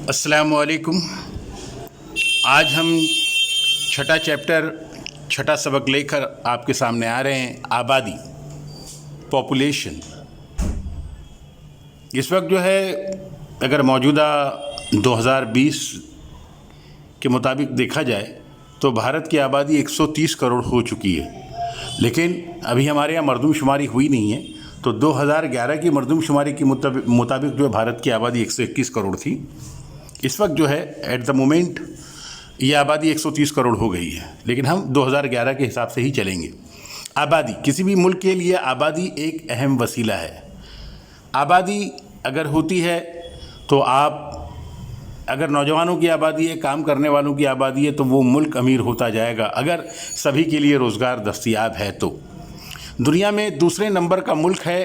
अस्सलामुअलैकुम। आज हम छठा चैप्टर, छठा सबक लेकर आपके सामने आ रहे हैं। आबादी, पॉपुलेशन। इस वक्त जो है, अगर मौजूदा 2020 के मुताबिक देखा जाए तो भारत की आबादी 130 करोड़ हो चुकी है। लेकिन अभी हमारे यहाँ मरदमशुमारी हुई नहीं है, तो 2011 की मरदमशुमारी के मुताबिक जो है भारत की आबादी 121 करोड़ थी। इस वक्त जो है एट द मोमेंट ये आबादी 130 करोड़ हो गई है, लेकिन हम 2011 के हिसाब से ही चलेंगे। आबादी, किसी भी मुल्क के लिए आबादी एक अहम वसीला है। आबादी अगर होती है तो आप, अगर नौजवानों की आबादी है, काम करने वालों की आबादी है, तो वो मुल्क अमीर होता जाएगा अगर सभी के लिए रोज़गार दस्तयाब है। तो दुनिया में दूसरे नंबर का मुल्क है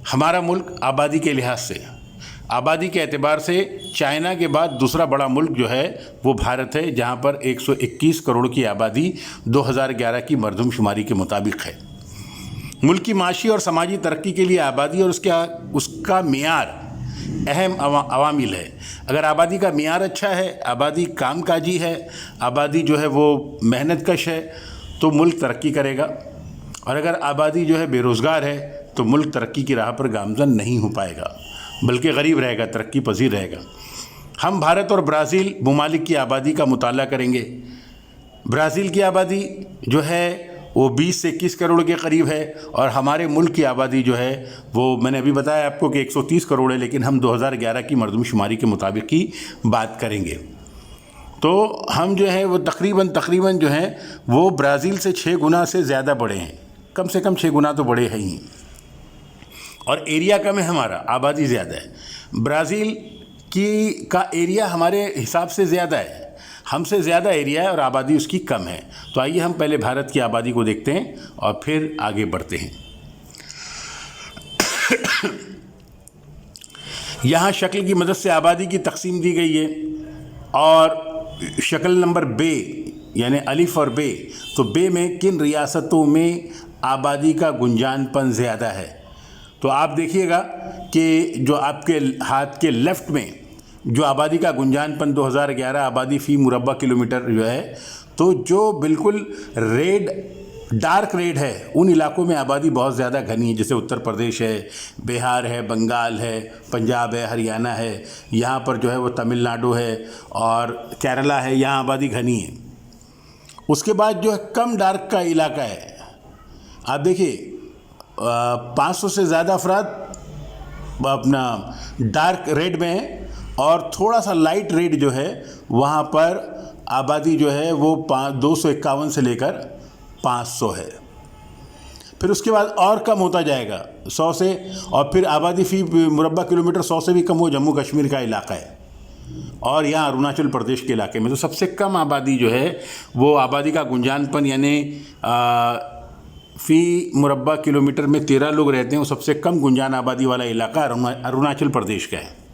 हमारा मुल्क आबादी के लिहाज से। आबादी के एतबार से चाइना के बाद दूसरा बड़ा मुल्क जो है वो भारत है, जहाँ पर 121 करोड़ की आबादी 2011 की मरदमशुमारी के मुताबिक है। मुल्क की माशी और समाजी तरक्की के लिए आबादी और उसका मियार अहम अवामिल है। अगर आबादी का मियार अच्छा है, आबादी कामकाजी है, आबादी जो है वो मेहनत कश है, तो मुल्क तरक्की करेगा। और अगर आबादी जो है बेरोज़गार है तो मुल्क तरक्की की राह पर गामज़न नहीं हो पाएगा, बल्कि गरीब रहेगा, तरक्की पजीर रहेगा। हम भारत और ब्राज़ील ममालिक की आबादी का मुताला करेंगे। ब्राज़ील की आबादी जो है वो 20 से 21 करोड़ के करीब है, और हमारे मुल्क की आबादी जो है वो, मैंने अभी बताया आपको कि 130 करोड़ है, लेकिन हम 2011 की मरदमशुमारी के मुताबिक की बात करेंगे। तो हम जो है वो तकरीबन जो है वो ब्राज़ील से 6 गुना से ज़्यादा बड़े हैं, कम से कम 6 गुना तो बड़े हैं ही। और एरिया कम है हमारा, आबादी ज़्यादा है। ब्राज़ील का एरिया हमारे हिसाब से ज़्यादा है, हमसे ज़्यादा एरिया है और आबादी उसकी कम है। तो आइए हम पहले भारत की आबादी को देखते हैं और फिर आगे बढ़ते हैं। यहाँ शक्ल की मदद से आबादी की तकसीम दी गई है, और शक्ल नंबर बे यानी अलिफ और बे। तो बे में किन रियासतों में आबादी का गुंजानपन ज़्यादा है, तो आप देखिएगा कि जो आपके हाथ के लेफ़्ट में जो आबादी का गुंजानपन 2011 आबादी फ़ी मुरबा किलोमीटर जो है, तो जो बिल्कुल डार्क रेड है, उन इलाकों में आबादी बहुत ज़्यादा घनी है, जैसे उत्तर प्रदेश है, बिहार है, बंगाल है, पंजाब है, हरियाणा है, यहाँ पर जो है वो तमिलनाडु है और केरला है, यहाँ आबादी घनी है। उसके बाद जो है कम डार्क का इलाका है, आप देखिए 500 से ज़्यादा अफराद अपना डार्क रेड में है, और थोड़ा सा लाइट रेड जो है वहाँ पर आबादी जो है वो 251 से लेकर 500 है। फिर उसके बाद और कम होता जाएगा 100 से, और फिर आबादी फ़ी मुरबा किलोमीटर 100 से भी कम वो जम्मू कश्मीर का इलाका है, और यहाँ अरुणाचल प्रदेश के इलाके में तो सबसे कम आबादी जो है वो आबादी का गुंजानपन यानी फ़ी मुरबा किलोमीटर में 13 लोग रहते हैं, वो सबसे कम गुंजान आबादी वाला इलाका अरुणाचल प्रदेश का है।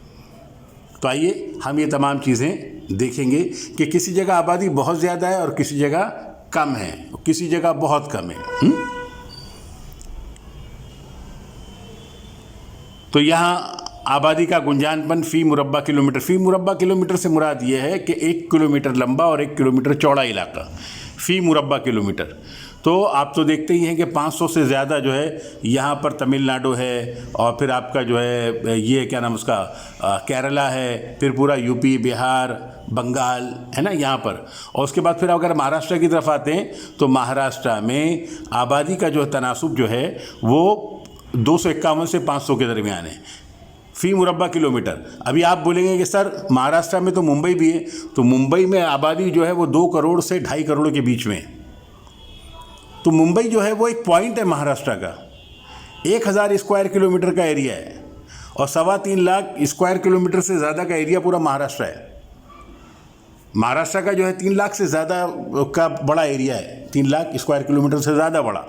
तो आइए हम ये तमाम चीज़ें देखेंगे कि किसी जगह आबादी बहुत ज़्यादा है और किसी जगह कम है, किसी जगह बहुत कम है। तो यहाँ आबादी का गुंजानपन फ़ी मुरबा किलोमीटर से मुराद ये है कि 1 किलोमीटर लंबा और 1 किलोमीटर चौड़ा इलाका, फ़ी मुरबा किलोमीटर। तो आप तो देखते ही हैं कि 500 से ज़्यादा जो है यहाँ पर तमिलनाडु है, और फिर आपका जो है ये क्या नाम उसका केरला है, फिर पूरा यूपी, बिहार, बंगाल है ना यहाँ पर। और उसके बाद फिर अगर महाराष्ट्र की तरफ आते हैं तो महाराष्ट्र में आबादी का जो तनासुब जो है वो 251 से 500 के दरमियान है फ़ी मुरबा किलोमीटर। अभी आप बोलेंगे कि सर महाराष्ट्र में तो मुंबई भी है, तो मुंबई में आबादी जो है वो 2 करोड़ से 2.5 करोड़ के बीच में है। तो मुंबई जो है वो एक पॉइंट है महाराष्ट्र का, 1000 स्क्वायर किलोमीटर का एरिया है, और 3.25 लाख स्क्वायर किलोमीटर से ज़्यादा का एरिया पूरा महाराष्ट्र है। महाराष्ट्र का जो है 3 लाख से ज़्यादा का बड़ा एरिया है, 3 लाख स्क्वायर किलोमीटर से ज़्यादा बड़ा।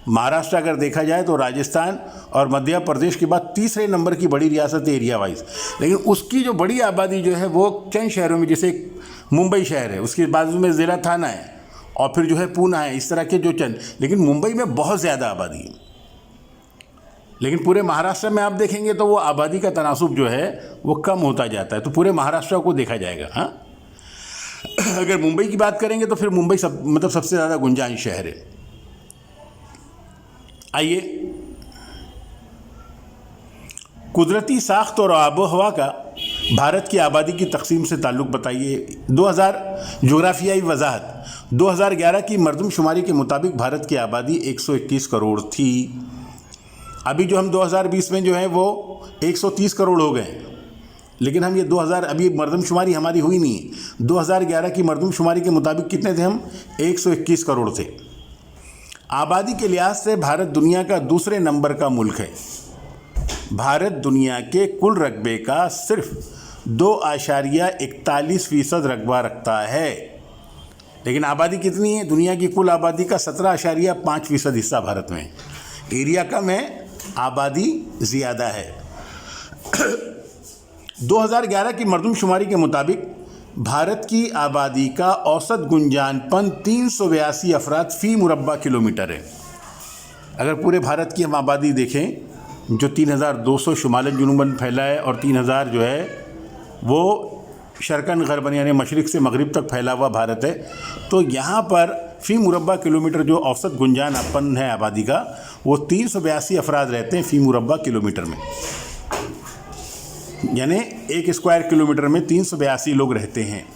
महाराष्ट्र अगर देखा जाए तो राजस्थान और मध्य प्रदेश के बाद तीसरे नंबर की बड़ी रियासत है एरिया वाइज, लेकिन उसकी जो बड़ी आबादी जो है वो चंद शहरों में, जैसे मुंबई शहर है, उसके बाजू में ज़िला थाना है, और फिर जो है पूना है, इस तरह के जो चंद, लेकिन मुंबई में बहुत ज़्यादा आबादी है। लेकिन पूरे महाराष्ट्र में आप देखेंगे तो वो आबादी का तनासुब जो है वो कम होता जाता है। तो पूरे महाराष्ट्र को देखा जाएगा। हाँ, अगर मुंबई की बात करेंगे तो फिर मुंबई सबसे ज़्यादा गुंजाइश शहर है। आइए, कुदरती साख्त और आबो हवा का भारत की आबादी की तकसीम से ताल्लुक़ बताइए। 2000 जोग्राफियाई वजाहत 2011 की मरदमशुमारी के मुताबिक भारत की आबादी 121 करोड़ थी। अभी जो हम 2020 में जो है वो 130 करोड़ हो गए। लेकिन हम ये 2000 अभी मरदमशुमारी हमारी हुई नहीं है। 2011 की मरदमशुमारी के मुताबिक कितने थे हम? 121 करोड़ थे। आबादी के लिहाज से भारत दुनिया का दूसरे नंबर का मुल्क है। भारत दुनिया के कुल रकबे का सिर्फ 2.41% रकबा रखता है। लेकिन आबादी कितनी है? दुनिया की कुल आबादी का 17.5% हिस्सा भारत में। एरिया कम है, आबादी ज़्यादा है। 2011 की मरदमशुमारी के मुताबिक भारत की आबादी का औसत गुंजानपन 382 अफराद फ़ी मुरब्बा किलोमीटर है। अगर पूरे भारत की हम आबादी देखें जो 3200 शुमालन जुनूबन फैला है और 3000 जो है वो शर्कन गरबन यानी मशरिक़ से मगरिब तक फैला हुआ भारत है, तो यहाँ पर फ़ी मुरब्बा किलोमीटर जो औसत गुंजानपन है आबादी का वो 382 अफराद रहते हैं फ़ी मुरब्बा किलोमीटर में। यानी 1 स्क्वायर किलोमीटर में 382 लोग रहते हैं।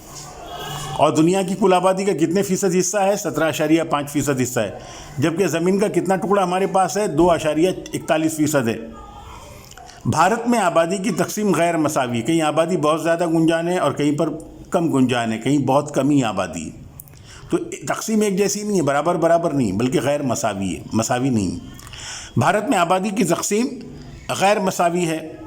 और दुनिया की कुल आबादी का कितने फ़ीसद हिस्सा है? 17.5% हिस्सा है। जबकि ज़मीन का कितना टुकड़ा हमारे पास है? 2.41% है। भारत में आबादी की तकसीम गैर मसावी, कहीं आबादी बहुत ज़्यादा गुंजान है और कहीं पर कम गुंजान है, कहीं बहुत कम ही आबादी है। तो तकसीम एक जैसी नहीं है, बराबर बराबर नहीं, बल्कि गैर मसावी है, मसावी नहीं। भारत में आबादी की तकसीम गैर मसावी है।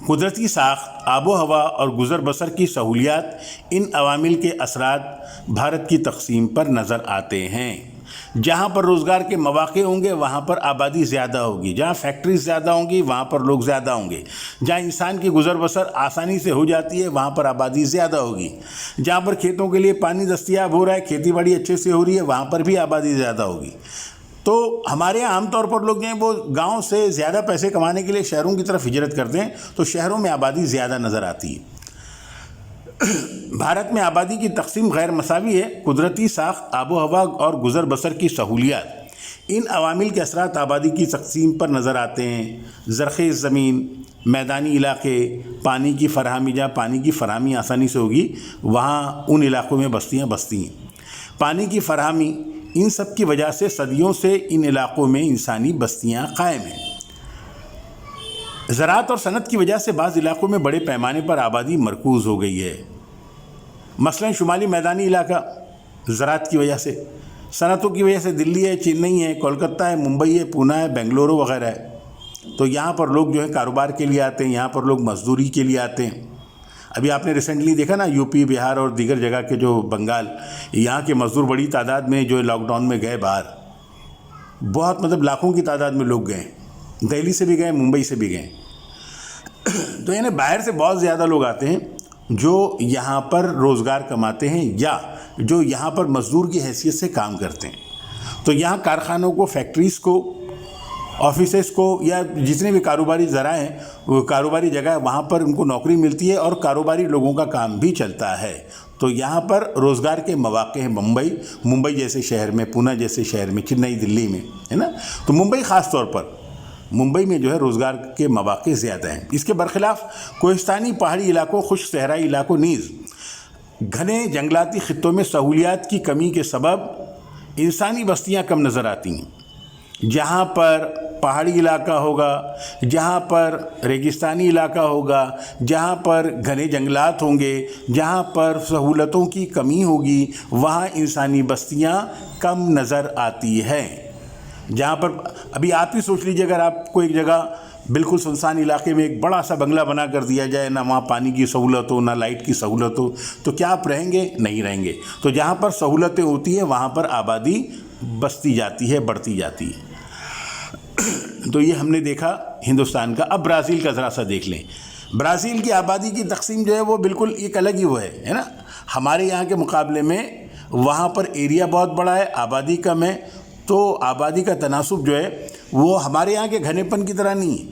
कुदरती साख्त, आबो हवा और गुज़र बसर की सहूलियात, इन अवामिल के असरात भारत की तकसीम पर नज़र आते हैं। जहाँ पर रोज़गार के मौक़े होंगे वहाँ पर आबादी ज़्यादा होगी, जहाँ फैक्ट्रीज ज़्यादा होंगी वहाँ पर लोग ज़्यादा होंगे, जहाँ इंसान की गुज़र बसर आसानी से हो जाती है वहाँ पर आबादी ज़्यादा होगी, जहाँ पर खेतों के लिए पानी दस्तयाब हो रहा है, खेती बाड़ी अच्छे से हो रही है, वहाँ पर भी आबादी ज़्यादा होगी। तो हमारे यहाँ आमतौर पर लोग जो हैं वो गाँव से ज़्यादा पैसे कमाने के लिए शहरों की तरफ हिजरत करते हैं, तो शहरों में आबादी ज़्यादा नज़र आती है। भारत में आबादी की तकसीम गैर मसावी है। कुदरती साख्त, आबो हवा और गुज़र बसर की सहूलियात, इन अवामिल के असरात आबादी की तकसीम पर नज़र आते हैं। ज़रख़ेज़ ज़मीन, मैदानी इलाके, पानी की फ़राहमी, जहाँ पानी की फ़राहमी आसानी से होगी वहाँ उन इलाक़ों में बस्तियाँ बसती हैं। पानी की फ़राहमी, इन सब की वजह से सदियों से इन इलाक़ों में इंसानी बस्तियाँ कायम हैं। ज़राअत और सनत की वजह से बाज़ इलाक़ों में बड़े पैमाने पर आबादी मरकूज़ हो गई है। मसलन शुमाली मैदानी इलाका ज़राअत की वजह से, सनतों की वजह से दिल्ली है, चेन्नई है, कोलकाता है, मुंबई है, पूना है, बेंगलुरु वगैरह है। तो यहाँ पर लोग जो है कारोबार के लिए आते हैं, यहाँ पर लोग मजदूरी के लिए आते हैं। अभी आपने रिसेंटली देखा ना, यूपी, बिहार और दीगर जगह के जो बंगाल, यहाँ के मज़दूर बड़ी तादाद में जो लॉकडाउन में गए बाहर, बहुत लाखों की तादाद में लोग गए, दिल्ली से भी गए, मुंबई से भी गए। तो यानी बाहर से बहुत ज़्यादा लोग आते हैं जो यहाँ पर रोज़गार कमाते हैं या जो यहाँ पर मज़दूर की हैसियत से काम करते हैं। तो यहाँ कारखानों को, फैक्ट्रीज़ को, ऑफिसेस को या जितने भी कारोबारी ज़राए हैं, वो कारोबारी जगह वहाँ पर उनको नौकरी मिलती है और कारोबारी लोगों का काम भी चलता है। तो यहाँ पर रोज़गार के मौक़े हैं मुंबई जैसे शहर में, पूना जैसे शहर में, चेन्नई, दिल्ली में, है ना। तो मुंबई ख़ास तौर पर, मुंबई में जो है रोज़गार के मौक़े ज़्यादा हैं। इसके बरखिलाफ़ कोहिस्तानी पहाड़ी इलाकों, खुश्क सहराई इलाकों नीज़ घने जंगलाती ख़ित्तों में सहूलियात की कमी के सबब इंसानी बस्तियाँ कम नज़र आती हैं। जहाँ पर पहाड़ी इलाका होगा, जहाँ पर रेगिस्तानी इलाका होगा, जहाँ पर घने जंगलात होंगे, जहाँ पर सहूलतों की कमी होगी, वहाँ इंसानी बस्तियाँ कम नज़र आती हैं। जहाँ पर अभी आप ही सोच लीजिए, अगर आपको एक जगह बिल्कुल सुनसान इलाके में एक बड़ा सा बंगला बना कर दिया जाए, ना वहाँ पानी की सहूलत हो, ना लाइट की सहूलत हो, तो क्या आप रहेंगे? नहीं रहेंगे। तो जहाँ पर सहूलतें होती हैं वहाँ पर आबादी बसती जाती है, बढ़ती जाती है। तो ये हमने देखा हिंदुस्तान का। अब ब्राज़ील का ज़रा सा देख लें। ब्राज़ील की आबादी की तकसीम जो है वो बिल्कुल एक अलग ही वो है ना। हमारे यहाँ के मुकाबले में वहाँ पर एरिया बहुत बड़ा है, आबादी कम है, तो आबादी का तनासुब जो है वो हमारे यहाँ के घनेपन की तरह नहीं है।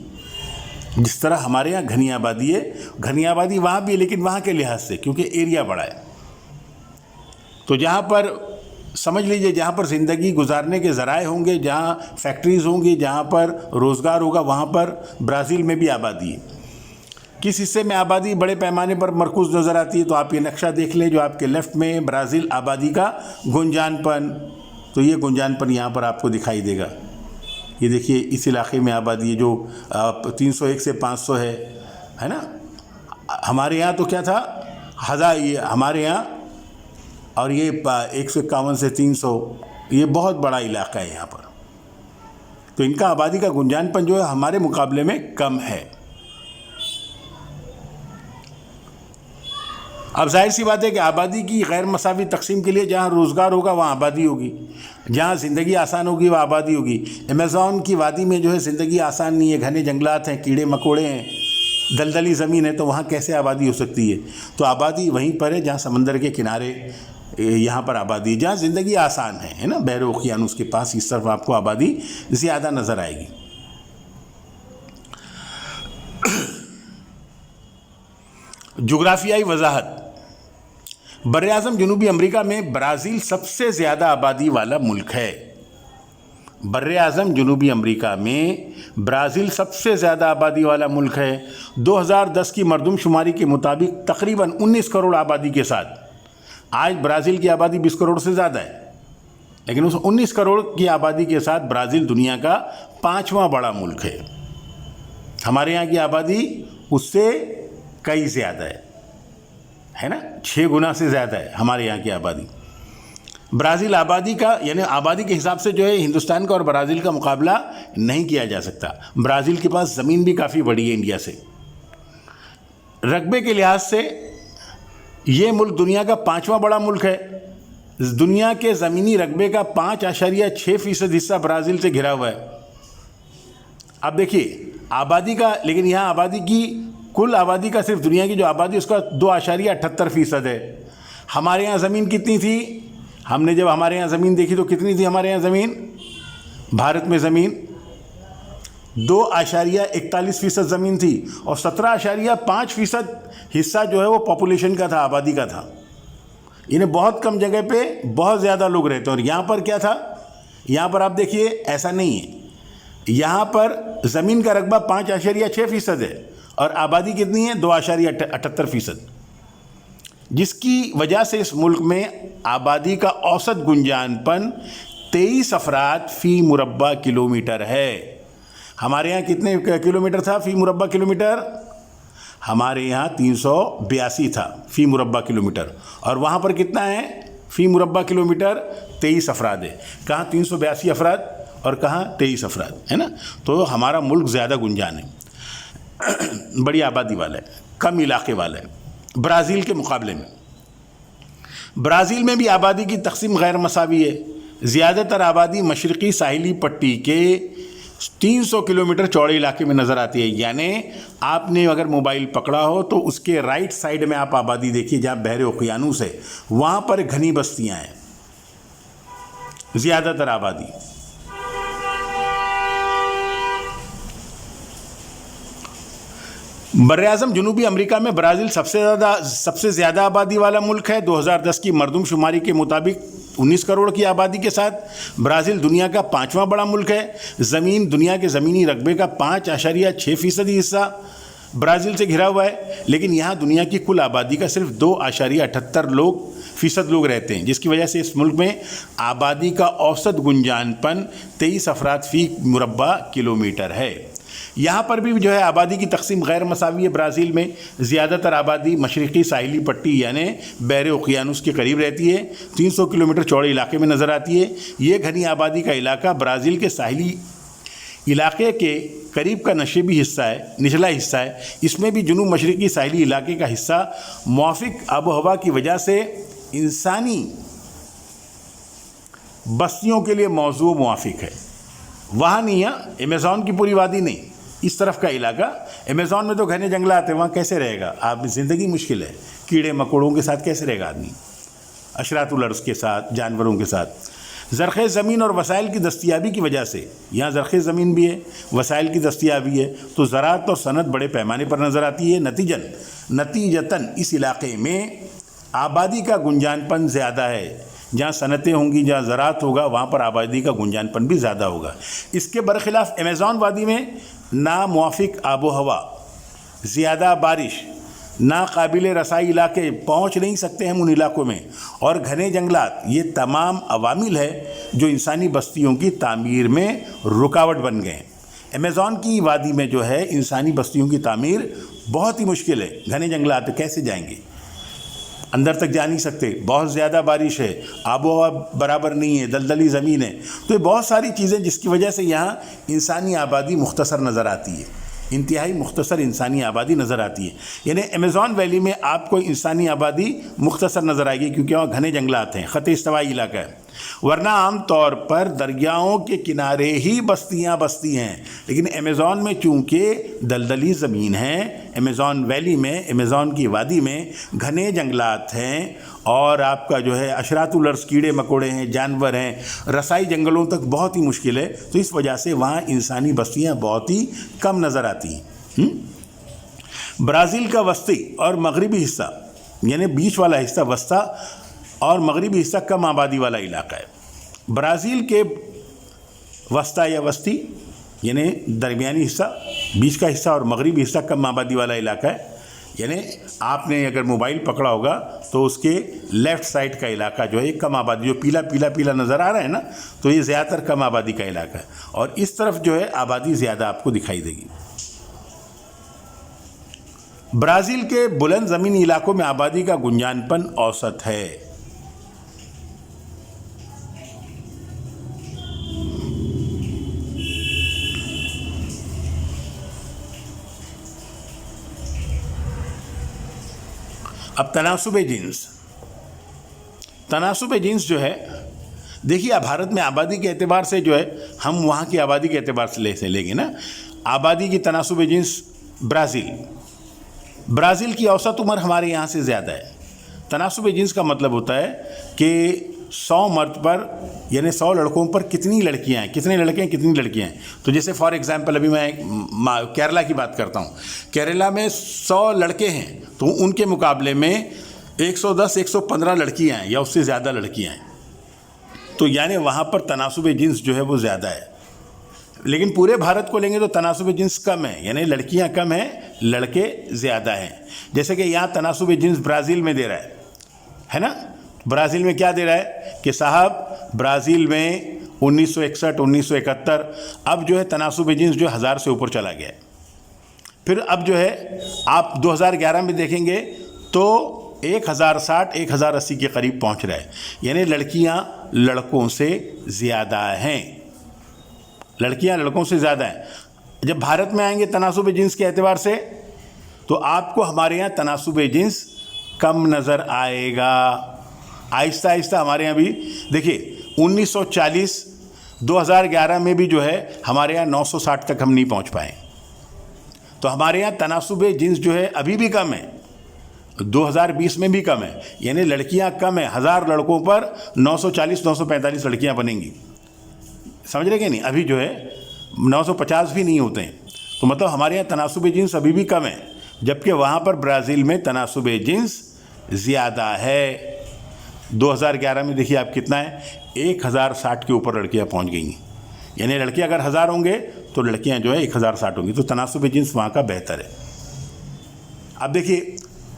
जिस तरह हमारे यहाँ घनी आबादी है, घनी आबादी वहाँ भी है, लेकिन वहाँ के लिहाज से, क्योंकि एरिया बड़ा है। तो जहाँ पर समझ लीजिए, जहाँ पर ज़िंदगी गुजारने के ज़राए होंगे, जहाँ फैक्ट्रीज़ होंगी, जहाँ पर रोज़गार होगा, वहाँ पर ब्राज़ील में भी आबादी है। किस हिस्से में आबादी बड़े पैमाने पर मरकूज़ नज़र आती है, तो आप ये नक्शा देख लें जो आपके लेफ़्ट में, ब्राज़ील आबादी का गुंजानपन। तो ये गुंजानपन यहाँ पर आपको दिखाई देगा। ये देखिए, इस इलाके में आबादी है जो 301 से 500 है ना। हमारे यहाँ तो क्या था, हज़ार, ये हमारे यहाँ, और ये 151 से 300, ये बहुत बड़ा इलाका है यहाँ पर। तो इनका आबादी का गुंजानपन जो है हमारे मुकाबले में कम है। अब जाहिर सी बात है कि आबादी की गैर मसावी तकसीम के लिए जहाँ रोज़गार होगा वहाँ आबादी होगी, जहाँ ज़िंदगी आसान होगी वहाँ आबादी होगी। अमेज़ॉन की वादी में जो है ज़िंदगी आसान नहीं है, घने जंगलात हैं, कीड़े मकोड़े हैं, दलदली ज़मीन है, तो वहाँ कैसे आबादी हो सकती है। तो आबादी वहीं पर है जहाँ समंदर के किनारे, यहाँ पर आबादी, जहाँ ज़िंदगी आसान है ना, बहरे ओकियानुस के पास, इस तरफ आपको आबादी ज़्यादा नज़र आएगी। जुग्राफियाई वजाहत। बर्र-ए-आज़म जनूबी अमेरिका में ब्राज़ील सबसे ज़्यादा आबादी वाला मुल्क है। बर्र-ए-आज़म जनूबी अमेरिका में ब्राज़ील सबसे ज़्यादा आबादी वाला मुल्क है। 2010 की मरदमशुमारी के मुताबिक तकरीबन 19 करोड़ आबादी के साथ, आज ब्राज़ील की आबादी 20 करोड़ से ज़्यादा है, लेकिन उस 19 करोड़ की आबादी के साथ ब्राज़ील दुनिया का 5वां बड़ा मुल्क है। हमारे यहाँ की आबादी उससे कई ज़्यादा है ना, 6 गुना से ज़्यादा है हमारे यहाँ की आबादी। ब्राज़ील आबादी का, यानी आबादी के हिसाब से जो है हिंदुस्तान का और ब्राज़ील का मुकाबला नहीं किया जा सकता। ब्राज़ील के पास ज़मीन भी काफ़ी बड़ी है इंडिया से। रकबे के लिहाज से ये मुल्क दुनिया का 5वां बड़ा मुल्क है। दुनिया के ज़मीनी रकबे का 5.6% हिस्सा ब्राज़ील से घिरा हुआ है। अब देखिए आबादी का, लेकिन यहाँ आबादी की, कुल आबादी का, सिर्फ दुनिया की जो आबादी उसका 2.78% है। हमारे यहाँ ज़मीन कितनी थी, हमने जब हमारे यहाँ ज़मीन देखी तो कितनी थी हमारे यहाँ ज़मीन, भारत में ज़मीन 2.41% ज़मीन थी, और 17.5% हिस्सा जो है वो पॉपुलेशन का था, आबादी का था। इन्हें बहुत कम जगह पे बहुत ज़्यादा लोग रहते हैं। और यहाँ पर क्या था, यहाँ पर आप देखिए ऐसा नहीं है, यहाँ पर ज़मीन का रकबा 5.6% है और आबादी कितनी है, 2.78%, जिसकी वजह से इस मुल्क में आबादी का औसत गुंजानपन 23 अफराद फ़ी मुरब्बा किलोमीटर है। हमारे यहाँ कितने किलोमीटर था फ़ी मुरब्बा किलोमीटर, हमारे यहाँ 382 था फ़ी मुरब्बा किलोमीटर, और वहाँ पर कितना है फ़ी मुरब्बा किलोमीटर, 23 अफराद है। कहाँ 382 अफराद और कहाँ 23 अफराद, है ना। तो हमारा मुल्क ज़्यादा गुंजान है, बड़ी आबादी वाला है, कम इलाके वाला है ब्राज़ील के मुकाबले में। ब्राज़ील में भी आबादी की तकसीम गैर मसावी है। ज़्यादातर आबादी मशरक़ी साहिली पट्टी के 300 किलोमीटर चौड़े इलाके में नज़र आती है। यानी आपने अगर मोबाइल पकड़ा हो तो उसके राइट साइड में आप आबादी देखिए, जहाँ बहरे ओकियानुस है, वहाँ पर घनी बस्तियाँ हैं, ज़्यादातर आबादी। बर्र-ए-आज़म जनूबी अमेरिका में ब्राज़ील सबसे ज़्यादा आबादी वाला मुल्क है। 2010 की मरदमशुमारी के मुताबिक 19 करोड़ की आबादी के साथ ब्राज़ील दुनिया का 5वां बड़ा मुल्क है। ज़मीन, दुनिया के ज़मीनी रकबे का 5.6% हिस्सा ब्राज़ील से घिरा हुआ है, लेकिन यहाँ दुनिया की कुल आबादी का सिर्फ 2.78% लोग रहते हैं, जिसकी वजह से इस मुल्क में आबादी का औसत गुंजानपन 23 अफराद फ़ी मुरब्बा किलोमीटर है। यहाँ पर भी जो है आबादी की तकसीम गैर मसावी है। ब्राज़ील में ज़्यादातर आबादी मशरक़ी साहिली पट्टी यानी बहरे ओकियानुस के करीब रहती है, 300 किलोमीटर चौड़े इलाके में नज़र आती है। ये घनी आबादी का इलाका ब्राज़ील के साहिली इलाके के करीब का नशेबी हिस्सा है, निचला हिस्सा है। इसमें भी जुनूब मशरक़ी साहिली इलाके का हिस्सा मुआफ़िक आबो-हवा की वजह से इंसानी बस्तियों के लिए मौजू मुआफ़िक है। वहाँ नहीं है, अमेज़ॉन की पूरी वादी नहीं, इस तरफ का इलाका। अमेज़ॉन में तो घने जंगलात हैं, वहाँ कैसे रहेगा आप, ज़िंदगी मुश्किल है। कीड़े मकोड़ों के साथ कैसे रहेगा आदमी, अशरातुल अर्ज़ के साथ, जानवरों के साथ। ज़रख़े ज़मीन और वसाइल की दस्तियाबी की वजह से, यहाँ ज़रख़े ज़मीन भी है, वसाइल की दस्तियाबी है, तो ज़राअत और सनत बड़े पैमाने पर नज़र आती है। नतीजतन इस इलाक़े में आबादी का गुंजानपन ज़्यादा है। जहाँ सनतें होंगी, जहाँ ज़राअत होगा, वहाँ पर आबादी का गुंजानपन भी ज़्यादा होगा। इसके बरखिलाफ़ अमेज़ॉन वादी में नामुवाफ़िक आबो हवा, ज़्यादा बारिश, नाकाबिल रसाई इलाके, पहुँच नहीं सकते हम उन इलाकों में, और घने जंगलात, ये तमाम अवामिल है जो इंसानी बस्तियों की तामीर में रुकावट बन गए हैं। अमेज़ॉन की वादी में जो है इंसानी बस्तियों की तामीर बहुत ही मुश्किल है। घने जंगलात कैसे जाएंगे, अंदर तक जा नहीं सकते, बहुत ज़्यादा बारिश है, आबो हवा बराबर नहीं है, दलदली ज़मीन है। तो ये बहुत सारी चीज़ें जिसकी वजह से यहाँ इंसानी आबादी मुख्तसर नज़र आती है, इंतहाई मुख्तसर इंसानी आबादी नज़र आती है। यानी अमेज़ॉन वैली में आपको इंसानी आबादी मुख्तसर नज़र आएगी क्योंकि वहाँ घने जंगलात हैं, ख़त इस्तवाई इलाका है। वरना आम तौर पर दरियाओं के किनारे ही बस्तियाँ बसती हैं, लेकिन अमेज़ॉन में चूँकि दलदली ज़मीन है, अमेज़ॉन वैली में, अमेज़ॉन की वादी में घने जंगलात हैं और आपका जो है अशरातुल अर्ज़, कीड़े मकोड़े हैं, जानवर हैं, रसाई जंगलों तक बहुत ही मुश्किल है। तो इस वजह से वहाँ इंसानी बस्तियाँ बहुत ही कम नज़र आती हैं। ब्राज़ील का वस्ती और मगरबी हिस्सा, यानी बीच वाला हिस्सा वस्ता और मगरबी हिस्सा कम आबादी वाला इलाका है। ब्राज़ील के वस्ता या वस्ती यानी दरमियानी हिस्सा, बीच का हिस्सा और मगरबी हिस्सा कम आबादी वाला इलाका है। यानी आपने अगर मोबाइल पकड़ा होगा तो उसके लेफ़्ट साइड का इलाका जो है कम आबादी, जो पीला पीला पीला नज़र आ रहा है ना, तो ये ज़्यादातर कम आबादी का इलाका है, और इस तरफ जो है आबादी ज़्यादा आपको दिखाई देगी। ब्राज़ील के बुलंद ज़मीनी इलाकों में आबादी का गुंजानपन औसत है। अब तनासुब जिन्स जो है, देखिए भारत में आबादी के एतबार से जो है हम वहाँ की आबादी के एतबार से लेंगे ना, आबादी की तनासुब जिन्स ब्राज़ील की औसत उम्र हमारे यहाँ से ज़्यादा है। तनासुब जिन्स का मतलब होता है कि 100 मर्द पर यानी 100 लड़कों पर कितनी लड़कियां हैं, कितने लड़के हैं, कितनी लड़कियां हैं। तो जैसे फॉर एग्जांपल अभी मैं केरला की बात करता हूँ, केरला में 100 लड़के हैं तो उनके मुकाबले में 110-115 लड़कियां हैं या उससे ज़्यादा लड़कियां हैं। तो यानी वहाँ पर तनासुब जिन्स जो है वो ज़्यादा है। लेकिन पूरे भारत को लेंगे तो तनासुब जिन्स कम है, यानी लड़कियाँ कम हैं, लड़के ज़्यादा हैं। जैसे कि यहाँ तनासुब जिन्स ब्राज़ील में दे रहा है ना। ब्राज़ील में क्या दे रहा है कि साहब ब्राज़ील में 1961, 1971 अब जो है तनासुब जिन्स जो 1000 से ऊपर चला गया है। फिर अब जो है आप 2011 में देखेंगे तो 1060, 1080 के करीब पहुंच रहा है, यानी लड़कियां लड़कों से ज़्यादा हैं, लड़कियां लड़कों से ज़्यादा हैं। जब भारत में आएंगे तनासुब जिन्स के एतबार से तो आपको हमारे यहाँ तनासुब जिन्स कम नज़र आएगा। आहिस्ता आहिस्ता हमारे यहाँ भी देखिए 1940, 2011 में भी जो है हमारे यहाँ 960 तक हम नहीं पहुँच पाए। तो हमारे यहाँ तनासुब जिन्स जो है अभी भी कम है, 2020 में भी कम है, यानी लड़कियाँ कम है। 1000 लड़कों पर 940-945 लड़कियाँ बनेंगी, समझ रहे कि नहीं। अभी जो है 950 भी नहीं होते हैं। तो मतलब हमारे यहाँ तनासुब जिन्स अभी भी कम है, जबकि वहाँ पर ब्राज़ील में तनासुब जिन्स ज़्यादा है। 2011 में देखिए आप कितना है, 1060 के ऊपर लड़कियाँ पहुँच गई हैं। यानी लड़के अगर 1000 होंगे तो लड़कियाँ जो है 1060 होंगी। तो तनासुब जिन्स वहाँ का बेहतर है। अब देखिए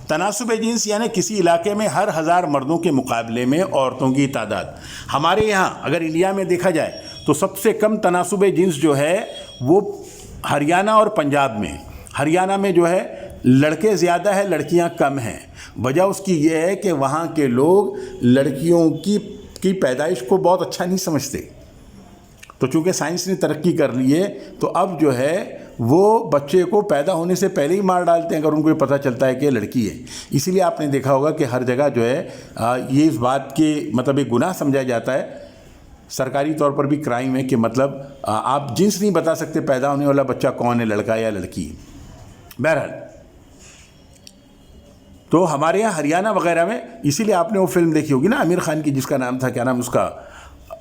तनासुब जिन्स यानी किसी इलाके में हर 1000 मर्दों के मुकाबले में औरतों की तादाद। हमारे यहाँ अगर इंडिया में देखा जाए तो सबसे कम तनासुब जिन्स जो है वो हरियाणा और पंजाब में। हरियाणा में जो है लड़के ज़्यादा है, लड़कियाँ कम हैं। वजह उसकी ये है कि वहाँ के लोग लड़कियों की पैदाइश को बहुत अच्छा नहीं समझते। तो चूँकि साइंस ने तरक्की कर ली है तो अब जो है वो बच्चे को पैदा होने से पहले ही मार डालते हैं अगर उनको पता चलता है कि लड़की है। इसीलिए आपने देखा होगा कि हर जगह जो है ये इस बात के मतलब एक गुनाह समझा जाता है, सरकारी तौर पर भी क्राइम है कि मतलब आप जिन्स नहीं बता सकते पैदा होने वाला बच्चा कौन है, लड़का या लड़की। बहरहाल तो हमारे यहाँ हरियाणा वगैरह में, इसीलिए आपने वो फिल्म देखी होगी ना आमिर खान की, जिसका नाम था क्या नाम उसका,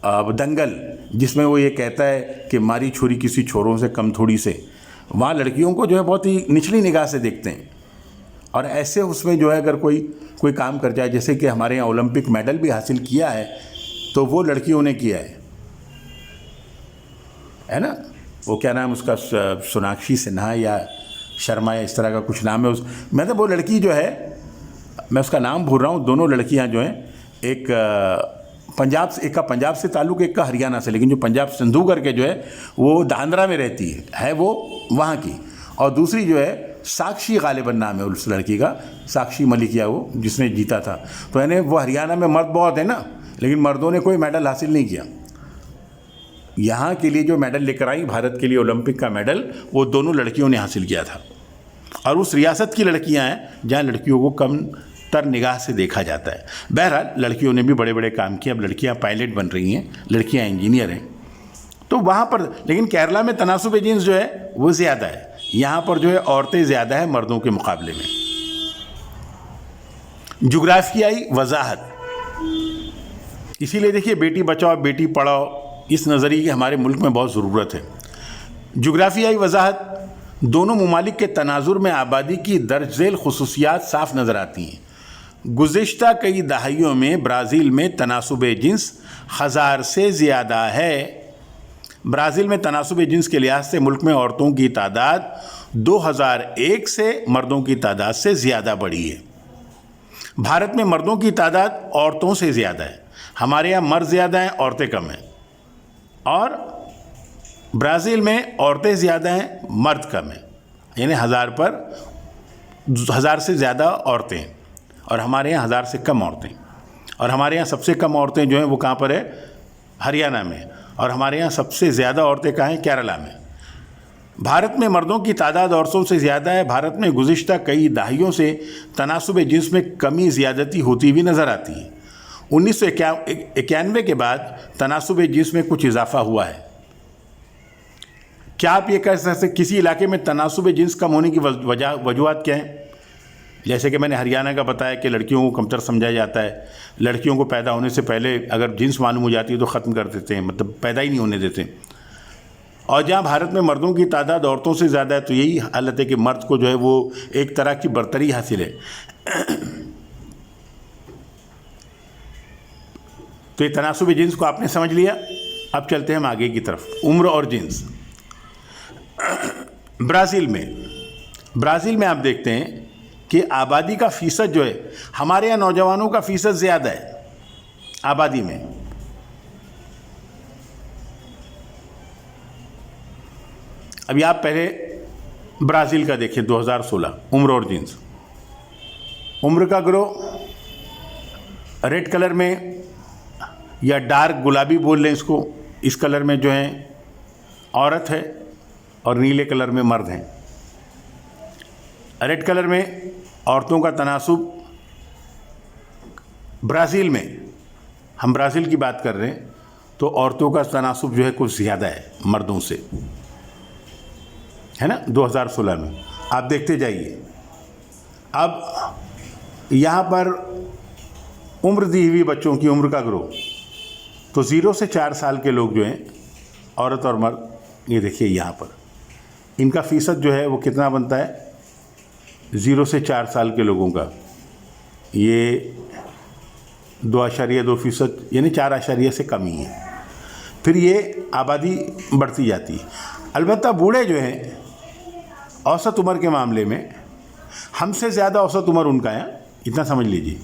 दंगल, जिसमें वो ये कहता है कि मारी छुरी किसी छोरों से कम थोड़ी से, वहाँ लड़कियों को जो है बहुत ही निचली निगाह से देखते हैं। और ऐसे उसमें जो है अगर कोई काम कर जाए, जैसे कि हमारे यहाँ ओलंपिक मेडल भी हासिल किया है तो वो लड़कियों ने किया है ना। वो क्या नाम उसका, सोनाक्षी सिन्हा या शर्मा या इस तरह का कुछ नाम है उस, मतलब वो लड़की जो है, मैं उसका नाम भूल रहा हूँ, दोनों लड़कियाँ जो हैं, एक पंजाब से, एक का पंजाब से ताल्लुक़, एक का हरियाणा से, लेकिन जो पंजाब सिंधु करके जो है वो धांधरा में रहती है वो वहाँ की, और दूसरी जो है साक्षी गालिबन नाम है उस लड़की का, साक्षी मलिकिया, वो जिसने जीता था। तो यानी वो हरियाणा में मर्द बहुत है ना, लेकिन मर्दों ने कोई मेडल हासिल नहीं किया। यहाँ के लिए जो मेडल लेकर आई भारत के लिए ओलंपिक का मेडल, वो दोनों लड़कियों ने हासिल किया था। और उस रियासत की लड़कियाँ हैं जहाँ लड़कियों को कम तर निगाह से देखा जाता है। बहरहाल लड़कियों ने भी बड़े बड़े काम किए, अब लड़कियां पायलट बन रही हैं, लड़कियां इंजीनियर हैं। तो वहाँ पर, लेकिन केरला में तनासुब जिन्स जो है वो ज़्यादा है, यहाँ पर जो है औरतें ज़्यादा है मर्दों के मुकाबले में। जुग्राफियाई वजाहत, इसीलिए देखिए बेटी बचाओ बेटी पढ़ाओ, इस नज़रिए की हमारे मुल्क में बहुत ज़रूरत है। जुग्राफियाई वजाहत, दोनों ममालिक के तनाजुर में आबादी की दर्ज झेल खुसूसियात साफ नज़र आती हैं। गुज़िश्ता कई दहाइयों में ब्राज़ील में तनासुब जिन्स 1000 से ज़्यादा है। ब्राज़ील में तनासुब जिन्स के लिहाज से मुल्क में औरतों की तादाद 2001 से मर्दों की तादाद से ज़्यादा बढ़ी है। भारत में मर्दों की तादाद औरतों से ज़्यादा है, हमारे यहाँ मर्द ज़्यादा हैं औरतें कम हैं, और ब्राज़ील में औरतें ज़्यादा हैं मर्द कम हैं, यानी 1000 से ज़्यादा औरतें हैं और हमारे यहाँ 1000 से कम औरतें। और हमारे यहाँ सबसे कम औरतें जो हैं वो कहाँ पर है, हरियाणा में, और हमारे यहाँ सबसे ज़्यादा औरतें कहाँ हैं, केरला में। भारत में मर्दों की तादाद औरतों से ज़्यादा है। भारत में गुज़िश्ता कई दहाइयों से तनासुब जिन्स में कमी ज़्यादती होती हुई नज़र आती है। 1991 के बाद तनासुब जिन्स में कुछ इजाफा हुआ है। क्या आप ये कह सकते किसी इलाके में तनासुब जिन्स कम होने की वजूहत क्या है? जैसे कि मैंने हरियाणा का बताया कि लड़कियों को कमतर समझा जाता है, लड़कियों को पैदा होने से पहले अगर जिन्स मालूम हो जाती है तो ख़त्म कर देते हैं, मतलब पैदा ही नहीं होने देते। और जहाँ भारत में मर्दों की तादाद औरतों से ज़्यादा है तो यही हालत है कि मर्द को जो है वो एक तरह की बर्तरी हासिल है। तो ये तनासुब जिन्स को आपने समझ लिया। अब चलते हैं हम आगे की तरफ, उम्र और जिन्स। ब्राज़ील में आप देखते हैं कि आबादी का फ़ीसद जो है, हमारे यहाँ नौजवानों का फ़ीसद ज़्यादा है आबादी में। अभी आप पहले ब्राज़ील का देखिए 2016 उम्र और जिन्स। उम्र का ग्रो रेड कलर में या डार्क गुलाबी बोल लें इसको, इस कलर में जो है औरत है और नीले कलर में मर्द हैं। रेड कलर में औरतों का तनासुब ब्राज़ील में, हम ब्राज़ील की बात कर रहे हैं तो औरतों का तनासुब जो है कुछ ज़्यादा है मर्दों से, है ना। 2016 में आप देखते जाइए। अब यहाँ पर उम्र दी हुई बच्चों की उम्र का ग्रो, तो 0 से 4 साल के लोग जो हैं औरत और मर्द, ये देखिए यहाँ पर इनका फ़ीसद जो है वो कितना बनता है, 0 से 4 साल के लोगों का ये 2.2%, यानी 4 से कम ही है। फिर ये आबादी बढ़ती जाती है। अलबत्ता बूढ़े जो हैं औसत उम्र के मामले में हमसे ज़्यादा औसत उम्र उनका है, इतना समझ लीजिए।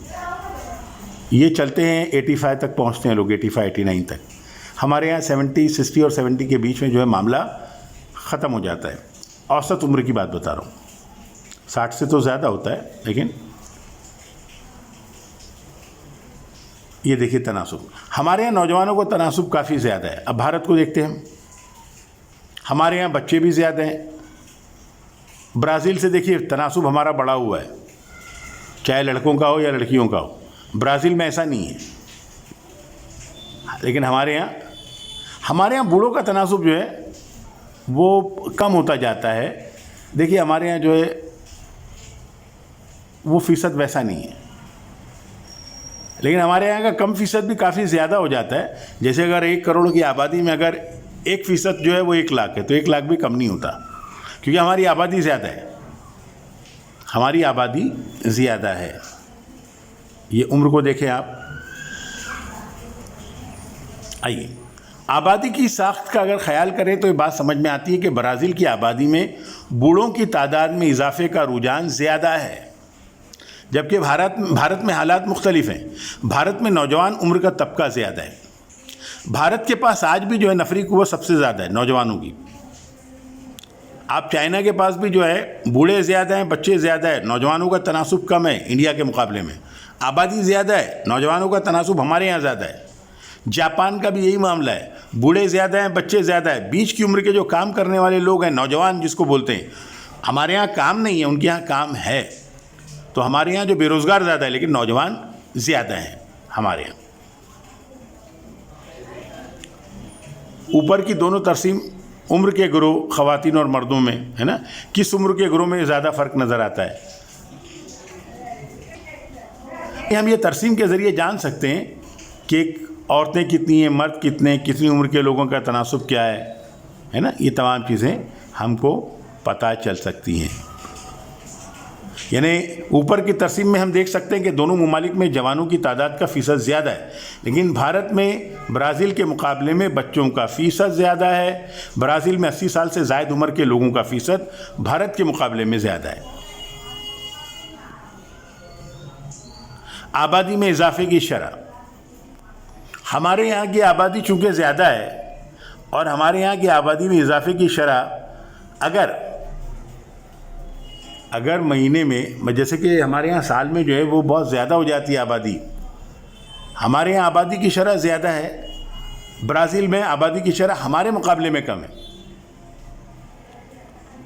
ये चलते हैं 85 तक पहुंचते हैं लोग, 85-89 तक। हमारे यहाँ 70, 60 और 70 के बीच में जो है मामला ख़त्म हो जाता है। औसत उम्र की बात बता रहा हूँ, 60 से तो ज़्यादा होता है, लेकिन ये देखिए तनासुब। हमारे यहाँ नौजवानों को तनासुब काफ़ी ज़्यादा है। अब भारत को देखते हैं, हमारे यहाँ बच्चे भी ज़्यादा हैं। ब्राज़ील से देखिए तनासुब हमारा बढ़ा हुआ है, चाहे लड़कों का हो या लड़कियों का हो। ब्राज़ील में ऐसा नहीं है, लेकिन हमारे यहाँ बूढ़ों का तनासुब जो है वो कम होता जाता है। देखिए हमारे यहाँ जो है वो फ़ीसद वैसा नहीं है लेकिन हमारे यहाँ का कम फीसद भी काफ़ी ज़्यादा हो जाता है। जैसे अगर 1 करोड़ की आबादी में अगर 1% जो है वो 1 लाख है, तो 1 लाख भी कम नहीं होता, क्योंकि हमारी आबादी ज़्यादा है, हमारी आबादी ज़्यादा है। ये उम्र को देखें आप। आइए, आबादी की साख्त का अगर ख्याल करें तो ये बात समझ में आती है कि ब्राज़ील की आबादी में बूढ़ों की तादाद में इजाफे का रुझान ज़्यादा है, जबकि भारत में हालात मुख्तलिफ हैं। भारत में नौजवान उम्र का तबका ज़्यादा है। भारत के पास आज भी जो है नफरी कुव्वत सबसे ज़्यादा है नौजवानों की। आप चाइना के पास भी जो है बूढ़े ज़्यादा हैं, बच्चे ज़्यादा है, नौजवानों का तनासुब कम है इंडिया के मुकाबले में। आबादी ज़्यादा है, नौजवानों का तनासुब हमारे यहाँ ज़्यादा है। जापान का भी यही मामला है, बूढ़े ज़्यादा हैं, बच्चे ज़्यादा है, बीच की उम्र के जो काम करने वाले लोग हैं, नौजवान जिसको बोलते हैं। हमारे यहाँ काम नहीं है, उनके यहाँ काम है। तो हमारे यहाँ जो बेरोज़गार ज़्यादा है लेकिन नौजवान ज़्यादा हैं हमारे यहाँ। ऊपर की दोनों तरसीम उम्र के ग्रोह ख़वातीन और मर्दों में है ना, किस उम्र के ग्रोह में ज़्यादा फ़र्क नज़र आता है। हम ये तरसीम के ज़रिए जान सकते हैं कि औरतें कितनी हैं, मर्द कितने, कितनी उम्र के लोगों का तनासुब क्या है ना। ये तमाम चीज़ें हमको पता चल सकती हैं। यानी ऊपर की तरसीम में हम देख सकते हैं कि दोनों ममालिक में जवानों की तादाद का फ़ीसद ज़्यादा है, लेकिन भारत में ब्राज़ील के मुकाबले में बच्चों का फ़ीसद ज़्यादा है। ब्राज़ील में 80 साल से ज़ायद उम्र के लोगों का फ़ीसद भारत के मुकाबले में ज़्यादा है। आबादी में इजाफे की शरह, हमारे यहाँ की आबादी चूँकि ज़्यादा है और हमारे यहाँ की आबादी में इजाफे की शरह अगर महीने में, जैसे कि हमारे यहाँ साल में जो है वो बहुत ज़्यादा हो जाती है आबादी। हमारे यहाँ आबादी की शरह ज़्यादा है, ब्राज़ील में आबादी की शरह हमारे मुकाबले में कम है।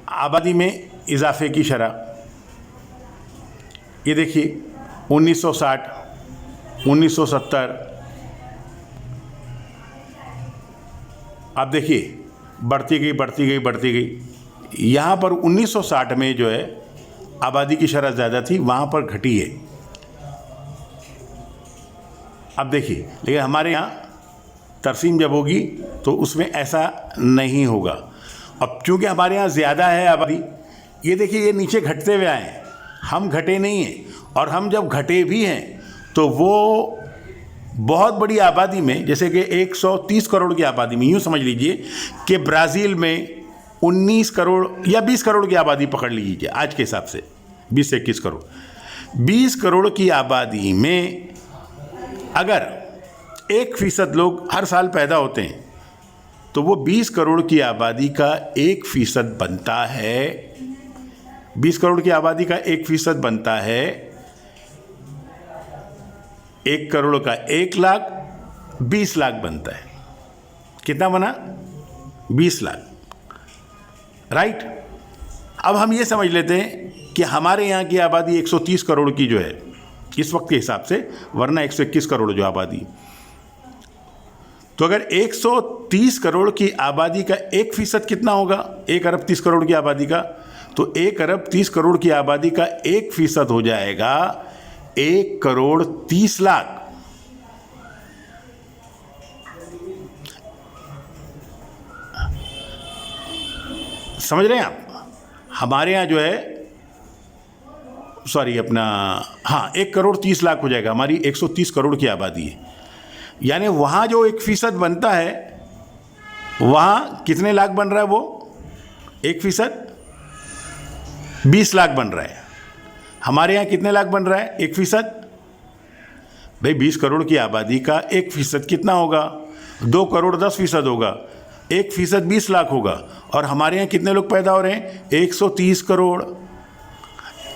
आबादी में इजाफे की शरह ये देखिए 1960, 1970, आप देखिए बढ़ती गई। यहाँ पर 1960 में जो है आबादी की शरह ज़्यादा थी, वहाँ पर घटी है। अब देखिए, लेकिन हमारे यहाँ तरसीम जब होगी तो उसमें ऐसा नहीं होगा। अब चूँकि हमारे यहाँ ज़्यादा है आबादी, ये देखिए ये नीचे घटते हुए आए हैं, हम घटे नहीं हैं। और हम जब घटे भी हैं तो वो बहुत बड़ी आबादी में, जैसे कि 130 करोड़ की आबादी में, यूँ समझ लीजिए कि ब्राज़ील में 19 करोड़ या 20 करोड़ की आबादी पकड़ लीजिए आज के हिसाब से, 20 से 21 करोड़। 20 करोड़ की आबादी में अगर 1% लोग हर साल पैदा होते हैं तो वो 20 करोड़ की आबादी का 1% बनता है। 20 करोड़ की आबादी का 1% बनता है 1 करोड़ का 1 लाख, 20 लाख बनता है। कितना बना? 20 लाख, राइट। अब हम ये समझ लेते हैं कि हमारे यहाँ की आबादी 130 करोड़ की जो है इस वक्त के हिसाब से, वरना 121 करोड़ जो आबादी। तो अगर 130 करोड़ की आबादी का 1% कितना होगा? 1 अरब 30 करोड़ की आबादी का, तो 1 अरब 30 करोड़ की आबादी का 1% हो जाएगा 1 करोड़ 30 लाख। समझ रहे हैं आप? हमारे यहाँ जो है हाँ 1 करोड़ 30 लाख हो जाएगा, हमारी 130 करोड़ की आबादी है। यानी वहाँ जो 1% बनता है वहाँ कितने लाख बन रहा है? वो 1% 20 लाख बन रहा है। हमारे यहाँ कितने लाख बन रहा है? 1%। भाई 20 करोड़ की आबादी का 1% कितना होगा? 2 करोड़ 10% होगा। 1% 20 लाख होगा। और हमारे यहाँ कितने लोग पैदा हो रहे हैं? 130 करोड़।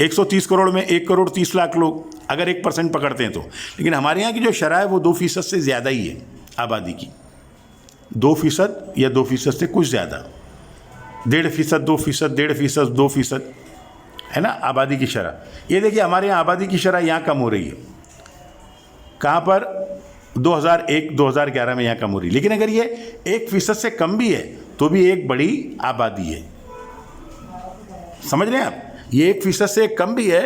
130 करोड़ में 1 करोड़ 30 लाख लोग अगर 1% पकड़ते हैं तो। लेकिन हमारे यहाँ की जो शरह है वो 2% से ज़्यादा ही है आबादी की। 2% या 2% से कुछ ज़्यादा, 1.5%, 2%, 1.5%, 2% है ना आबादी की शरह। ये देखिए हमारे यहाँ आबादी की शरह यहाँ कम हो रही है। कहाँ पर? 2001-2011 में यहाँ कम हो रही है। लेकिन अगर ये 1% से कम भी है तो भी एक बड़ी आबादी है। समझ रहे हैं आप? ये 1% से कम भी है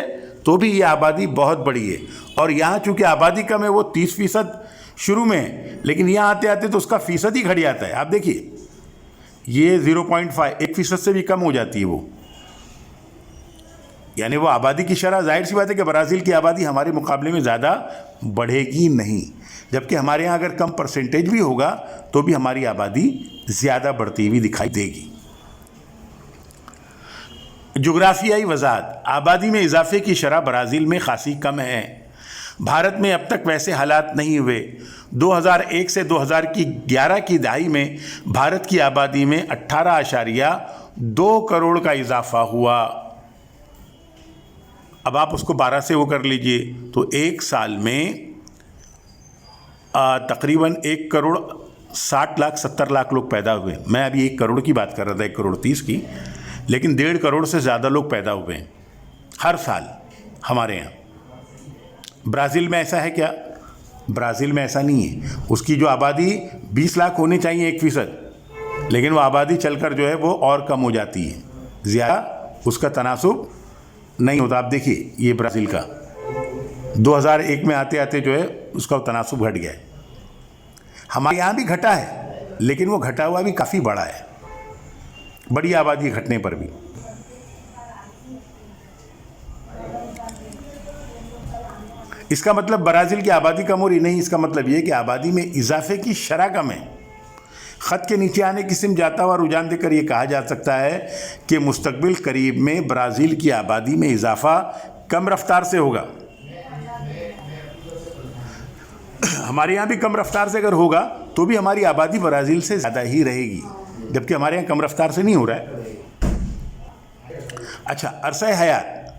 तो भी ये आबादी बहुत बड़ी है। और यहाँ चूँकि आबादी कम है, वो 30% शुरू में है, लेकिन यहाँ आते आते तो उसका फीसद ही घट जाता है। आप देखिए, ये 0.5 1% से भी कम हो जाती है वो, यानी वो आबादी की शरह, जाहिर सी बात है कि ब्राज़ील की आबादी हमारे मुकाबले में ज़्यादा बढ़ेगी नहीं, जबकि हमारे यहाँ अगर कम परसेंटेज भी होगा तो भी हमारी आबादी ज़्यादा बढ़ती हुई दिखाई देगी। जोग्राफियाई वजाहत, आबादी में इजाफे की शरह ब्राज़ील में खासी कम है। भारत में अब तक वैसे हालात नहीं हुए। 2001 से 2011 की दहाई में भारत की आबादी में 18.2 करोड़ का इजाफा हुआ। अब आप उसको 12 से वो कर लीजिए, तो एक साल में तकरीबन 1 करोड़ 60 लाख 70 लाख लोग पैदा हुए। मैं अभी 1 करोड़ की बात कर रहा था, 1 करोड़ 30 की, लेकिन 1.5 करोड़ से ज़्यादा लोग पैदा हुए हैं हर साल हमारे यहाँ। ब्राज़ील में ऐसा है क्या? ब्राज़ील में ऐसा नहीं है। उसकी जो आबादी 20 लाख होनी चाहिए 1%, लेकिन वो आबादी चलकर जो है वो और कम हो जाती है, ज़्यादा उसका तनासुब नहीं होता। आप देखिए ये ब्राज़ील का 2001 में आते आते जो है उसका तनासुब घट गया है। हमारे यहाँ भी घटा है, लेकिन वो घटा हुआ भी काफ़ी बड़ा है, बड़ी आबादी घटने पर भी। इसका मतलब ब्राज़ील की आबादी कम हो रही नहीं, इसका मतलब ये कि आबादी में इजाफे की शरह कम है। ख़त के नीचे आने की सिम जाता हुआ रुझान देकर यह कहा जा सकता है कि मुस्तकबिल करीब में ब्राज़ील की आबादी में इजाफा कम रफ्तार से होगा। हमारे यहाँ भी कम रफ्तार से अगर होगा तो भी हमारी आबादी ब्राज़ील से ज़्यादा ही रहेगी, जबकि हमारे यहाँ कम रफ्तार से नहीं हो रहा है। अच्छा, अरसा हयात,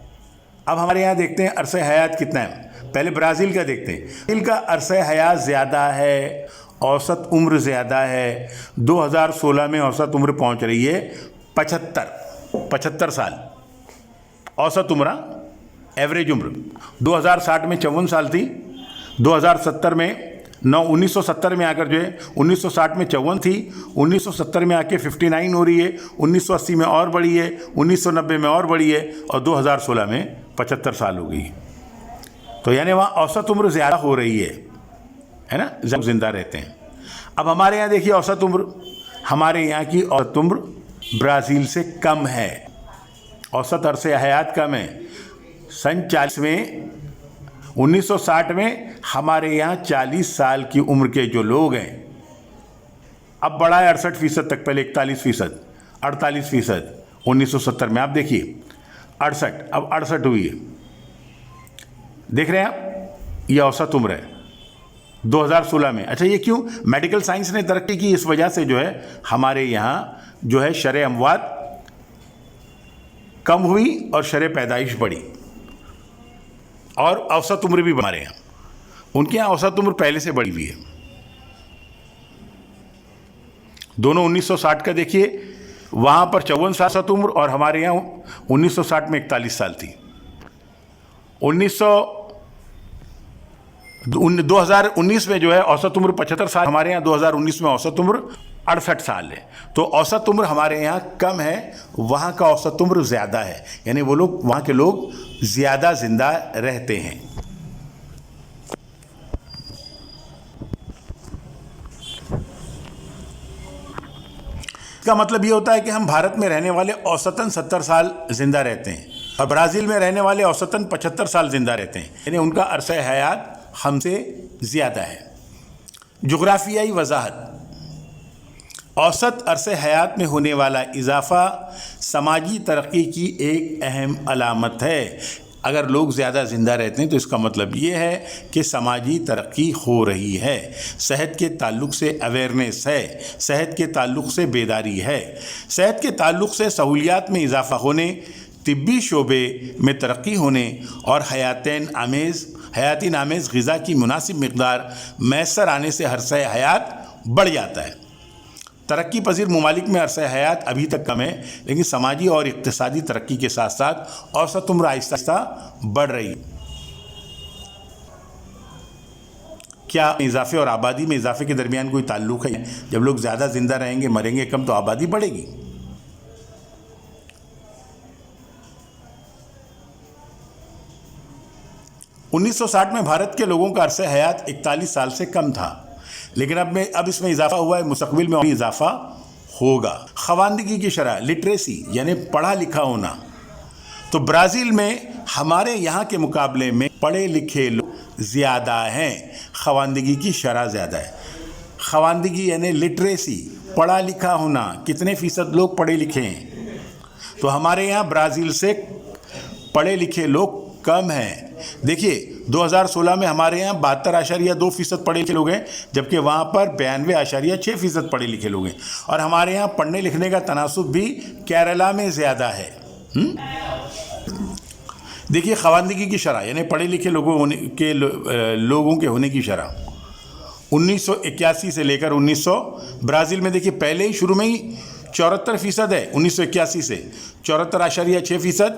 अब हमारे यहाँ देखते हैं अरसा हयात कितना है। पहले ब्राज़ील का देखते हैं। ब्राज़ील का अरसा हयात ज़्यादा है, औसत उम्र ज़्यादा है। 2016 में औसत उम्र पहुँच रही है 75 साल औसत उम्र, एवरेज उम्र। 2060 में 54 साल थी, 2070 में 1970 में आकर जो है 1960 में 54 थी, 1970 में आके 59 हो रही है, 1980 में और बढ़ी है, 1990 में और बढ़ी है, और 2016 में 75 साल हो गई। तो यानी वहाँ औसत उम्र ज़्यादा हो रही है ना, जब जिंदा रहते हैं। अब हमारे यहाँ देखिए औसत उम्र, हमारे यहाँ की औसत उम्र ब्राज़ील से कम है, औसत अरसे हयात कम है। सन 40 में 1960 में हमारे यहाँ 40 साल की उम्र के जो लोग हैं, अब बढ़ा है 68% तक, पहले 41%, 48%। 1970 में आप देखिए 68, अब 68 हुई है। देख रहे हैं आप, ये औसत उम्र है 2016 में। अच्छा, ये क्यों? मेडिकल साइंस ने तरक्की की, इस वजह से जो है हमारे यहाँ जो है शरह अमवात कम हुई और शरह पैदाइश बढ़ी, और औसत उम्र भी हमारे यहाँ, उनके यहाँ औसत उम्र पहले से बढ़ी हुई है। दोनों 1960 का देखिए, वहाँ पर 54 साल औसत उम्र, और हमारे यहाँ 1960 में 41 साल थी। 2019 में जो है औसत उम्र 75 साल, हमारे यहाँ 2019 में औसत उम्र 68 साल है। तो औसत उम्र हमारे यहाँ कम है, वहाँ का औसत उम्र ज़्यादा है, यानी वो लोग, वहाँ के लोग ज़्यादा जिंदा रहते हैं। इसका मतलब ये होता है कि हम भारत में रहने वाले औसतन 70 साल जिंदा रहते हैं, और ब्राज़ील में रहने वाले औसतन 75 साल जिंदा रहते हैं, यानी उनका अरसा हयात हमसे ज़्यादा है। जोग्राफियाई वजाहत, औसत अरसे हयात में होने वाला इजाफ़ा समाजी तरक्की की एक अहम अलामत है। अगर लोग ज़्यादा ज़िंदा रहते हैं तो इसका मतलब ये है कि समाजी तरक्की हो रही है, सेहत के ताल्लुक़ से अवेयरनेस है, सेहत के ताल्लुक़ से बेदारी है, सेहत के ताल्लुक़ से सहूलियात में इजाफ़ा होने, तिब्बी शोबे में तरक्की होने, और हयाती नामेज़ ग़िज़ा की मुनासिब मिक़दार मैसर आने से अरसा हयात बढ़ जाता है। तरक्की पजीर ममालिक में अरसा हयात अभी तक कम है, लेकिन समाजी और इक़्तिसादी तरक्की के साथ साथ औसत उम्र आहिस्ता आहिस्ता बढ़ रही है। क्या इजाफे और आबादी में इजाफे के दरमियान कोई ताल्लुक़ है? जब लोग ज़्यादा ज़िंदा रहेंगे, मरेंगे कम, तो आबादी बढ़ेगी। 1960 में भारत के लोगों का अरसे हयात 41 साल से कम था, लेकिन अब इसमें इजाफा हुआ है, मुस्तकबिल में और इजाफा होगा। खवानदगी की शरह, लिटरेसी यानी पढ़ा लिखा होना, तो ब्राज़ील में हमारे यहाँ के मुकाबले में पढ़े लिखे लोग ज़्यादा हैं, खवानदगी की शरह ज़्यादा है। खवानदगी यानी लिटरेसी, पढ़ा लिखा होना, कितने फ़ीसद लोग पढ़े लिखे हैं? तो हमारे यहाँ ब्राज़ील से पढ़े लिखे लोग कम हैं। देखिए 2016 में हमारे यहाँ 72.2% पढ़े लिखे लोग हैं, जबकि वहाँ पर 92.6% पढ़े लिखे लोग हैं। और हमारे यहाँ पढ़ने लिखने का तनासुब भी केरला में ज़्यादा है। देखिए खवानदगी की शरह यानी पढ़े लिखे लोगों के होने की शरह 1981 से लेकर 1900 ब्राज़ील में देखिए पहले ही शुरू में ही 74% है। 1981 से 74.6%,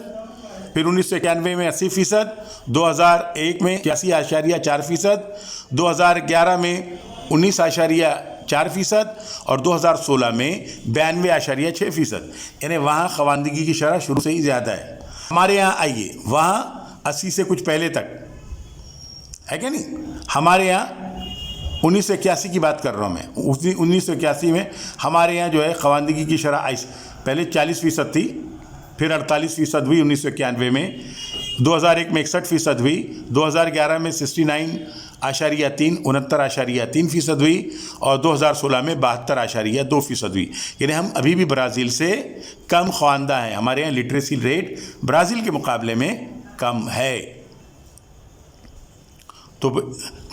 फिर 1991 में 80%, 2001 में 81.4%, 2011 में 19.4% और 2016 में 92.6%। यानी वहाँ खवानदगी की शरह शुरू से ही ज़्यादा है। हमारे यहाँ आइए, वहाँ 80 से कुछ पहले तक है क्या नहीं? हमारे यहाँ 1981 की बात कर रहा हूँ मैं। 1981 में हमारे यहाँ जो है खवानदगी की शरह पहले 40% थी, फिर 48% हुई 1991 में, 2001 में 61% हुई, 2011 में 69.3% हुई और 2016 में 72.2% हुई। यानी हम अभी भी ब्राज़ील से कम ख्वानदा हैं। हमारे यहाँ लिटरेसी रेट ब्राज़ील के मुकाबले में कम है। तो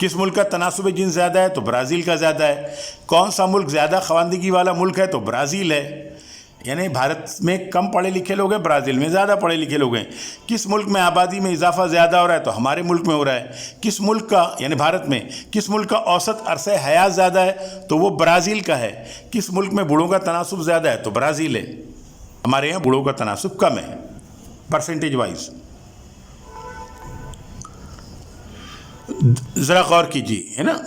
किस मुल्क का तनासुब जिन ज़्यादा है? तो ब्राज़ील का ज़्यादा है। कौन सा मुल्क ज़्यादा ख़वानदगी वाला मुल्क है? तो ब्राज़ील है। यानी भारत में कम पढ़े लिखे लोग हैं, ब्राज़ील में ज़्यादा पढ़े लिखे लोग हैं। किस मुल्क में आबादी में इजाफा ज़्यादा हो रहा है? तो हमारे मुल्क में हो रहा है। किस मुल्क का यानी भारत में किस मुल्क का औसत अरसे हयात ज़्यादा है? तो वो ब्राज़ील का है। किस मुल्क में बूढ़ों का तनासुब ज़्यादा है? तो ब्राज़ील है। हमारे यहाँ बूढ़ों का तनासुब कम है परसेंटेज वाइज। ज़रा गौर कीजिए, है ना।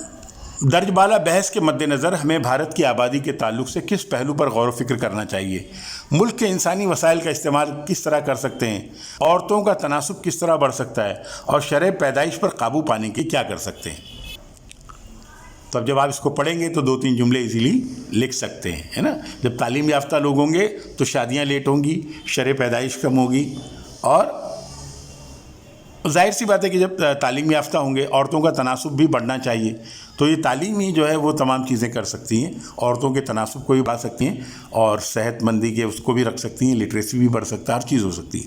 दर्ज बाला बहस के मद्देनज़र हमें भारत की आबादी के ताल्लुक़ से किस पहलू पर गौर व फिक्र करना चाहिए? मुल्क के इंसानी वसाइल का इस्तेमाल किस तरह कर सकते हैं? औरतों का तनासुब किस तरह बढ़ सकता है? और शरह पैदाइश पर काबू पाने के क्या कर सकते हैं? तो अब जब आप इसको पढ़ेंगे तो 2-3 जुमले इजीली लिख सकते हैं, है ना। जब तालीम याफ्ता लोग होंगे तो शादियाँ लेट होंगी, शरह पैदाइश कम होगी, और जाहिर सी बात है कि जब तालीम याफ्ता होंगे औरतों का तनासुब भी बढ़ना चाहिए। तो ये तालीम ही जो है वो तमाम चीज़ें कर सकती हैं, औरतों के तनासुब को भी बढ़ा सकती हैं और सेहतमंदी के उसको भी रख सकती हैं, लिटरेसी भी बढ़ सकता है, हर चीज़ हो सकती है।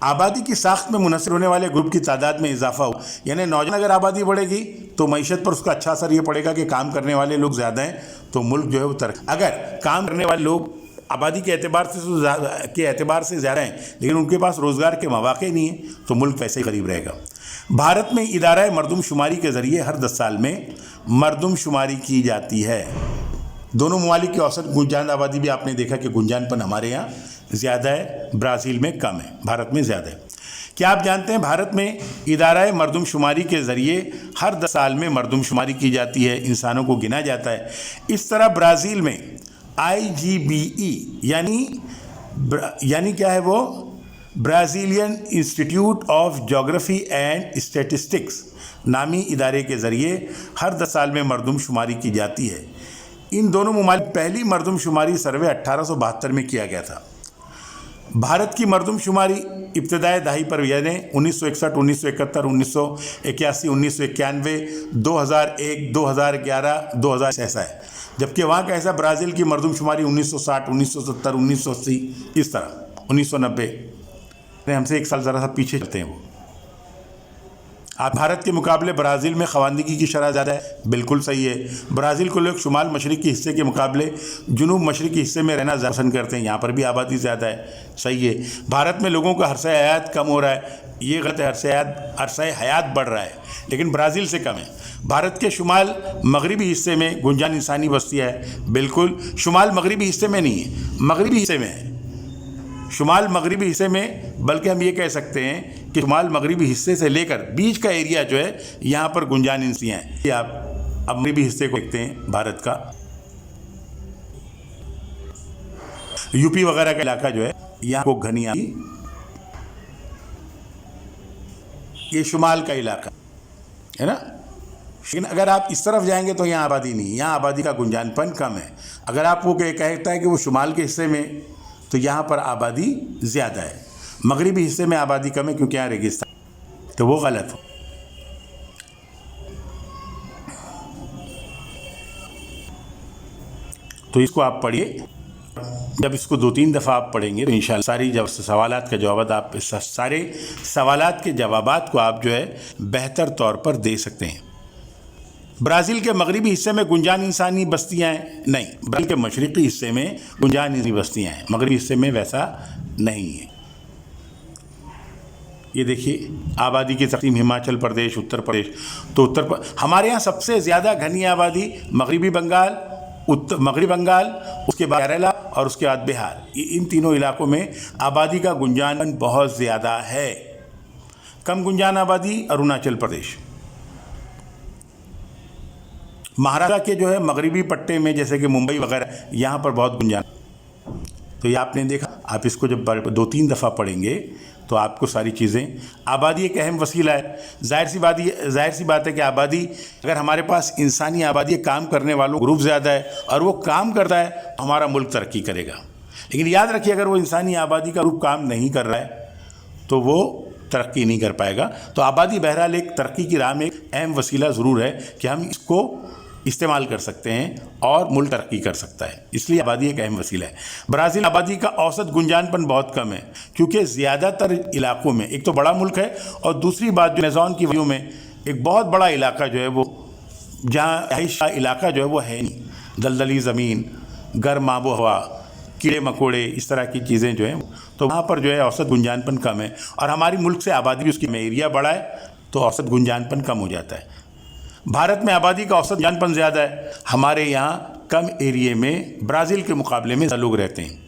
आबादी की साख्त में मुनसर होने वाले ग्रुप की तादाद में इजाफा हो, यानी नौजवान अगर आबादी बढ़ेगी तो मईशत पर उसका अच्छा असर ये पड़ेगा कि काम करने वाले लोग ज़्यादा हैं तो मुल्क जो है वो अगर काम करने वाले लोग आबादी के एतबार से ज़्यादा हैं लेकिन उनके पास रोज़गार के मौक़े नहीं हैं तो मुल्क वैसे ही गरीब रहेगा। भारत में इदारा मरदमशुमारी के ज़रिए हर 10 साल में मरदमशुमारी की जाती है। दोनों ममालिक की औसत गुंजान आबादी भी आपने देखा कि गुंजानपन हमारे यहाँ ज़्यादा है, ब्राज़ील में कम है, भारत में ज़्यादा है। क्या आप जानते हैं भारत में इदारा मरदमशुमारी के ज़रिए हर 10 साल में मरदमशुमारी की जाती है, इंसानों को गिना जाता है। इस तरह ब्राज़ील में IGBE यानी क्या है वो, Brazilian institute of geography and statistics नामी इदारे के ज़रिए हर 10 साल में मरदमशुमारी की जाती है। इन दोनों ममालिक पहली मरदमशुमारी सर्वे 1872 में किया गया था। भारत की मरदमशुमारी इब्तदाई दहाई पर यानी 1961, 1971, 1981, 1991, 2001, 2011, 2000 ऐसा है, जबकि वहाँ का ऐसा ब्राज़ील की मरदमशुमारी 1960, 1970, 1980 इस तरह 1990 हमसे 1 साल ज़रा सा पीछे चलते हैं वो। आप भारत के मुकाबले ब्राज़ील में ख़वानदगी की शरह ज़्यादा है, बिल्कुल सही है। ब्राज़ील को लोग शुमाल मशरिक़ी हिस्से के मुकाबले जुनूब मशरिक़ी हिस्से में रहना ज़्यादा पसंद करते हैं, यहाँ पर भी आबादी ज़्यादा है, सही है। भारत में लोगों का अरसा हयात कम हो रहा है, ये गलत है, अरसा हयात बढ़ रहा है लेकिन ब्राज़ील से कम है। भारत के शुमाल मगरबी हिस्से में गुंजान इंसानी बस्ती है, बिल्कुल शुमाल मगरबी हिस्से में नहीं है, मगरबी हिस्से में है, शुमाल मगरबी हिस्से में, बल्कि हम ये कह सकते हैं कि शुमाल मगरबी हिस्से से लेकर बीच का एरिया जो है यहाँ पर गुंजान इंसियाँ हैं। ये आप अब मगरबी हिस्से को देखते हैं भारत का। यूपी वगैरह का इलाका जो है यहाँ को घनी आबादी, ये शुमाल का इलाका है ना। लेकिन अगर आप इस तरफ जाएंगे तो यहाँ आबादी नहीं, यहाँ आबादी का गुंजानपन कम है। अगर आपको कहता है कि वो शुमाल के हिस्से में, तो यहाँ पर आबादी ज़्यादा है। मगरिबी हिस्से में आबादी कम है क्योंकि यहाँ रेगिस्तान, तो वो गलत हो। तो इसको आप पढ़िए, जब इसको 2-3 दफ़ा आप पढ़ेंगे तो इंशाअल्लाह सारी जब सवालात का जवाब आप सारे सवालात के जवाबात को आप जो है बेहतर तौर पर दे सकते हैं। ब्राज़ील के मगरिबी हिस्से में गुंजान इंसानी बस्तियाँ हैं? नहीं। ब्राज़ील के मशरक़ी हिस्से में गुंजान इंसानी बस्तियाँ हैं, मगरिबी हिस्से में वैसा नहीं है। ये देखिए आबादी की तक़सीम, हिमाचल प्रदेश, उत्तर प्रदेश। तो हमारे यहाँ सबसे ज़्यादा घनी आबादी मगरिबी बंगाल, मगरबी बंगाल, उसके बाद केरला और उसके बाद बिहार, इन तीनों इलाकों में आबादी का गुंजान बहुत ज़्यादा है। कम गुंजान आबादी अरुणाचल प्रदेश। महाराष्ट्र के जो है मगरिबी पट्टे में जैसे कि मुंबई वगैरह, यहाँ पर बहुत गुंजान। तो ये आपने देखा, आप इसको जब 2-3 दफ़ा पढ़ेंगे तो आपको सारी चीज़ें, आबादी एक अहम वसीला है। जाहिर सी बात है कि आबादी, अगर हमारे पास इंसानी आबादी, काम करने वालों ग्रुप ज़्यादा है और वो काम करता है तो हमारा मुल्क तरक्की करेगा। लेकिन याद रखिए, अगर वो इंसानी आबादी का ग्रुप काम नहीं कर रहा है तो वो तरक्की नहीं कर पाएगा। तो आबादी बहरहाल एक तरक्की की राह में एक अहम वसीला ज़रूर है कि हम इसको इस्तेमाल कर सकते हैं और मुल्क तरक्की कर सकता है, इसलिए आबादी एक अहम वसीला है। ब्राज़ील आबादी का औसत गुंजानपन बहुत कम है क्योंकि ज़्यादातर इलाकों में, एक तो बड़ा मुल्क है और दूसरी बात जो अमेज़न की वादियों में एक बहुत बड़ा इलाका जो है वो, जहाँ रहाइश का इलाका जो है वो है नहीं, दलदली ज़मीन, गर्म आबो हवा, कीड़े मकोड़े, इस तरह की चीज़ें जो हैं, तो वहाँ पर जो है औसत गुंजानपन कम है। और हमारी मुल्क से आबादी भी, उसकी एरिया बड़ा है तो औसत गुंजानपन कम हो जाता है। भारत में आबादी का औसत गुंजानपन ज़्यादा है, हमारे यहाँ कम एरिए में ब्राज़ील के मुकाबले में ज़्यादा लोग रहते हैं।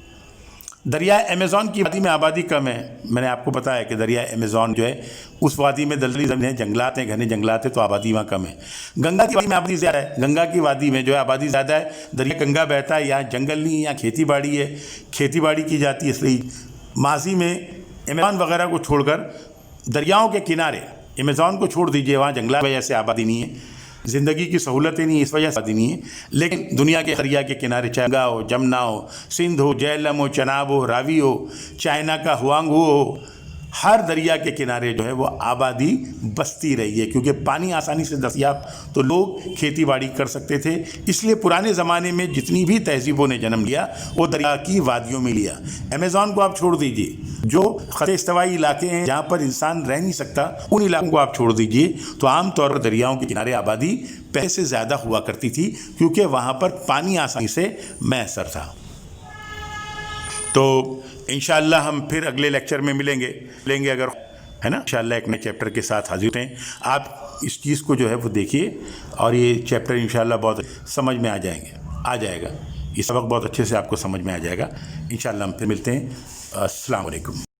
दरिया अमेज़न की वादी में आबादी कम है। मैंने आपको बताया कि दरिया अमेज़न जो है उस वादी में दलदली ज़मीन है, जंगलात हैं, घने जंगलात हैं, तो आबादी वहाँ कम है। गंगा की वादी में आबादी ज़्यादा है, गंगा की वादी में जो है आबादी ज़्यादा है। दरिया गंगा बहता है, यहाँ जंगल नहीं है, यहाँ खेती बाड़ी है, खेती बाड़ी की जाती है। इसलिए माजी में अमेज़न वगैरह को छोड़कर दरियाओं के किनारे, अमेज़न को छोड़ दीजिए, वहाँ जंगलात वजह से आबादी नहीं है, ज़िंदगी की सहूलतें नहीं, इस वजह से आबादी नहीं है। लेकिन दुनिया के दरिया के किनारे, गंगा हो, जमुना हो, सिंध हो, झेलम हो, चनाब हो, रावी हो, चाइना का हुआंगहू हो, हर दरिया के किनारे जो है वो आबादी बसती रही है क्योंकि पानी आसानी से दस्तयाब, तो लोग खेती बाड़ी कर सकते थे। इसलिए पुराने ज़माने में जितनी भी तहजीबों ने जन्म लिया वो दरिया की वादियों में लिया। अमेज़न को आप छोड़ दीजिए, जो खते इस्तवाई इलाके हैं जहाँ पर इंसान रह नहीं सकता, उन इलाकों को आप छोड़ दीजिए, तो आमतौर पर दरियाओं के किनारे आबादी पहले से ज़्यादा हुआ करती थी क्योंकि वहाँ पर पानी आसानी से मैसर था। तो इंशाअल्लाह हम फिर अगले लेक्चर में मिलेंगे अगर, है ना, इंशाअल्लाह एक नए चैप्टर के साथ हाजिर हैं। आप इस चीज़ को जो है वो देखिए और ये चैप्टर इंशाअल्लाह बहुत समझ में आ जाएगा। ये सबक बहुत अच्छे से आपको समझ में आ जाएगा। इंशाअल्लाह हम फिर मिलते हैं। अस्सलाम वालेकुम।